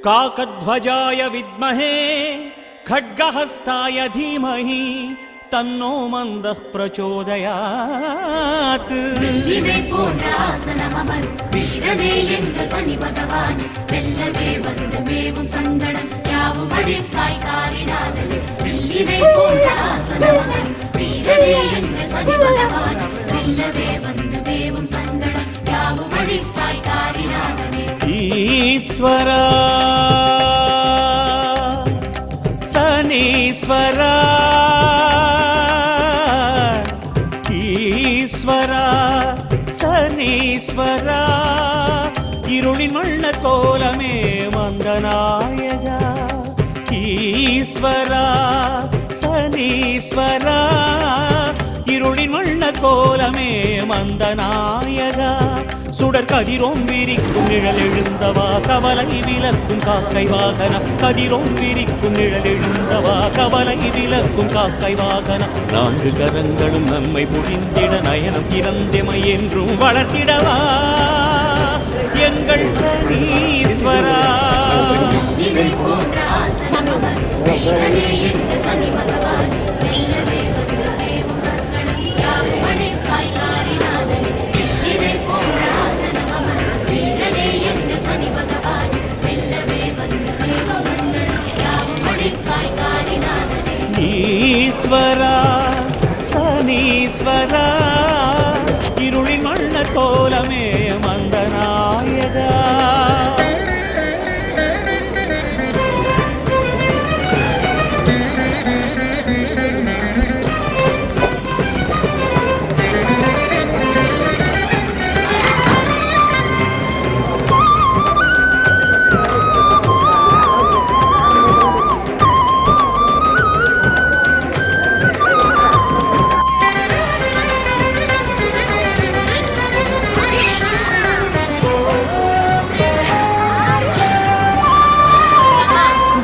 काकध्वजाय विद्महे खड्गहस्ताय धीमहि तन्नो मन्दः प्रचोदयात्. வெள்ளினை போன்ற ஆசனமமர் வீரனே எங்கள் சனி பகவான் வெல்லவே வந்து மேவும் சங்கடம் யாவும் அடிப்பாய் காரினாதல். வெள்ளினை போன்ற ஆசனமமர் வீரனே எங்கள் சனி பகவான் வெல்லவே வந்து மேவும் சங்கடம் யாவும் அடிப்பாய் காரினாதலே. ஈஸ்வரா சனீஸ்வரா ஈஸ்வரா சனீஸ்வரா இருளின் வண்ண கோலமே மந்தநாயகா. ஈஸ்வரா சனீஸ்வரா இருளின் வண்ண கோலமே மந்தநாயகா. சுடர் கதிரோம் விரிக்கும் நிழல் எழுந்தவா கவலை விலக்கும் காக்கை வாகனம். கதிரோம் விரிக்கும் நிழல் எழுந்தவா கவலை விலக்கும் காக்கை வாகனம். நான்கு கரங்களும் நம்மை புரிந்திட நயனம் திறந்தெமை என்றும் வளர்த்திடவா எங்கள் சனீஸ்வரா. ஈஸ்வரா சனீஸ்வரா இருளின் வண்ண கோலமே மந்தநாயகா.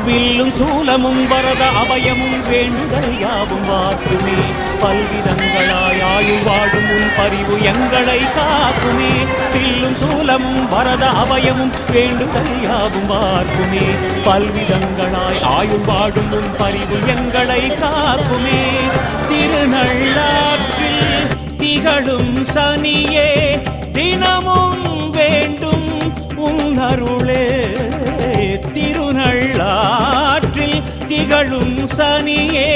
வில்லும் சூலமும் வரத அபயமும் வேண்டுதல் யாவும் வாக்குமே. பல்விதங்களாய் ஆயுள் வாடும் உன் பரிவு எங்களை காக்குமே. வில்லும் சூலமும் வரத அபயமும் வேண்டுதல் யாவும் வாக்குமே. பல்விதங்களாய் ஆயுள் வாடும் உன் பரிவு எங்களை காக்குமே. திருநள்ளாற்றில் திகழும் சனியே தினமும் வேண்டும் உன் அருளே. திருநள்ளாற்றில் திகழும் சனியே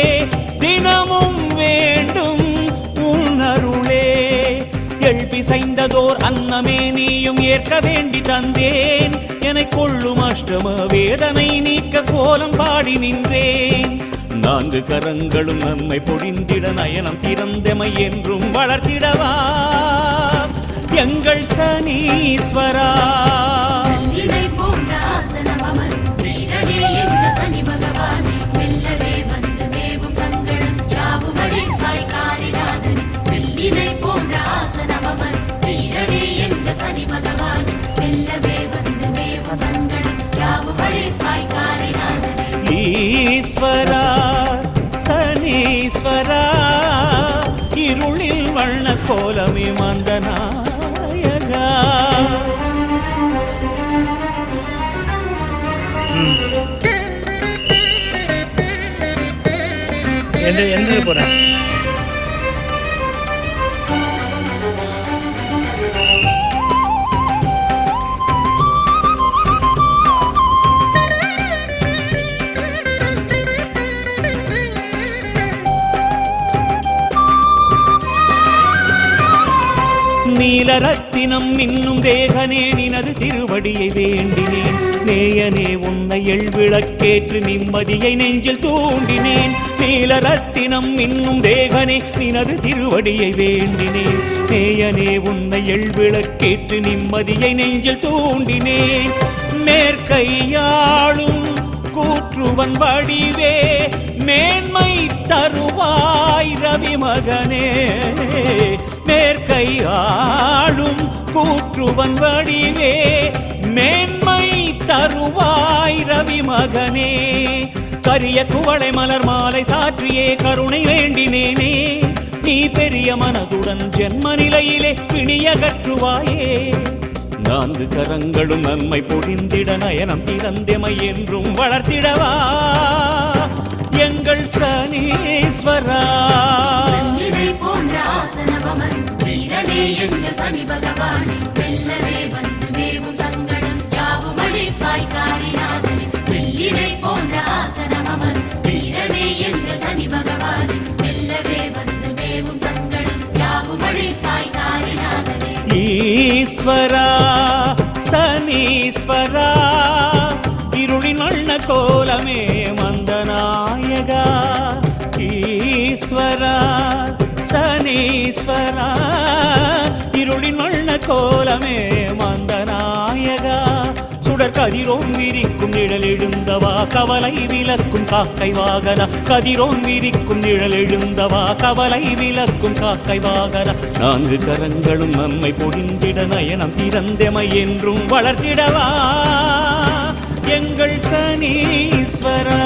தினமும் வேண்டும் உன் அருளே. எழுப்பிசைந்ததோர் அன்னமே நீயும் ஏற்க வேண்டி தந்தேன். என்னை கொள்ளும் அஷ்டம வேதனை நீக்க கோலம் பாடி நின்றேன். நான்கு கரங்களும் நம்மை பொழிந்திட நயனம் திறந்தெமை என்றும் வளர்த்திடவா எங்கள் சனீஸ்வரா. ஈஸ்வரா சனீஸ்வரா இருளில் வண்ண கோலமே மந்தநாயகா. என்று போறேன். நீலரத்தினம் இன்னும் தேகனே நினது திருவடியை வேண்டினேன். நேயனே உன்னை எழ்விளக்கேற்று நிம்மதியை நெஞ்சில் தூண்டினேன். நீலரத்தினம் இன்னும் தேகனே நினது திருவடியை வேண்டினேன். நேயனே உன்னை எழ்விளக்கேற்று நிம்மதியை நெஞ்சில் தூண்டினேன். மேற்கையாளும் கூற்றுவன் வடிவே மேன்மை தருவாய் ரவி மகனே. மேற்கை ஆளும் கூற்றுவன் வடிவே மேன்மை தருவாய் ரவி மகனே. கரிய குவளை மலர் மாலை சாற்றியே கருணை வேண்டினேனே. நீ பெரிய மனதுடன் ஜென்ம நிலையிலே பிணியகற்றுவாயே. நான்கு கரங்களும் நன்மை பொழிந்திட நயனம் திறந்தெமை என்றும் வளர்த்திடவா எங்கள் சனீஸ்வரா. வெள்ளினை போன்ற ஆசனமமர் வீரனே எங்கள் சனி பகவானே, வெல்லவே வந்து மேவும் சங்கடம் யாவும் அழிப்பாய் காரிநாதனே. வெள்ளினை போன்ற ஆசனமமர் வீரனே எங்கள் சனி பகவானே, வெல்லவே வந்து மேவும் சங்கடம் யாவும் அழிப்பாய் காரிநாதனே. ஈஸ்வரா சனீஸ்வரா இருளின் வண்ண கோலமே மந்தநாயகா. ஈஸ்வரா சனீஸ்வரா இருளின் வண்ண கோலமே மந்தநாயகா. சுடர் கதிரோன் விரிக்கும் நிழல் எழுந்தவா கவலை விலக்கும் காக்கை வாகனா. கதிரோன் விரிக்கும் நிழல் எழுந்தவா கவலை விலக்கும் காக்கை வாகனா. நான்கு கரங்களும் நன்மை பொழிந்திட நயனம் திறந்தெமை என்றும் வளர்த்திடவா எங்கள் சனீஸ்வரா.